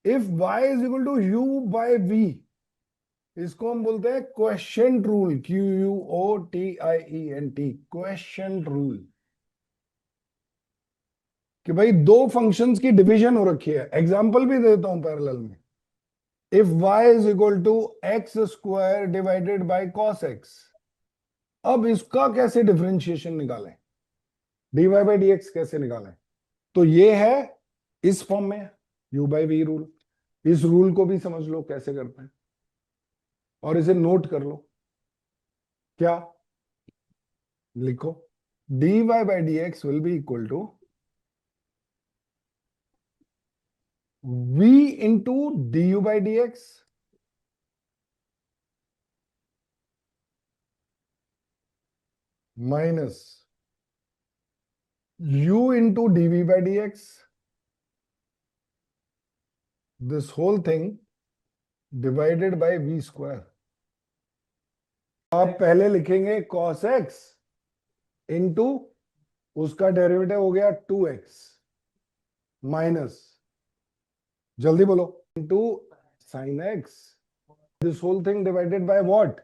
If y is equal to u by v, इसको हम बोलते हैं question rule, QUOTIENT, question rule. कि भाई दो फंक्शंस की डिवीजन हो रखी है। एग्जांपल भी देता हूं पैरेलल में। If y is equal to x square divided by cos x, अब इसका कैसे डिफरेंशिएशन निकालें, dy बाई dx कैसे निकालें? तो ये है इस फॉर्म में u बाई v रूल। इस रूल को भी समझ लो कैसे करते हैं और इसे नोट कर लो। क्या लिखो, dy by dx will be equal to v into du by dx minus u into dv by dx, this whole thing divided by v square. आप पहले लिखेंगे cos x इंटू उसका डेरिवेटिव हो गया 2x माइनस, जल्दी बोलो, into sine x, this whole thing divided by what,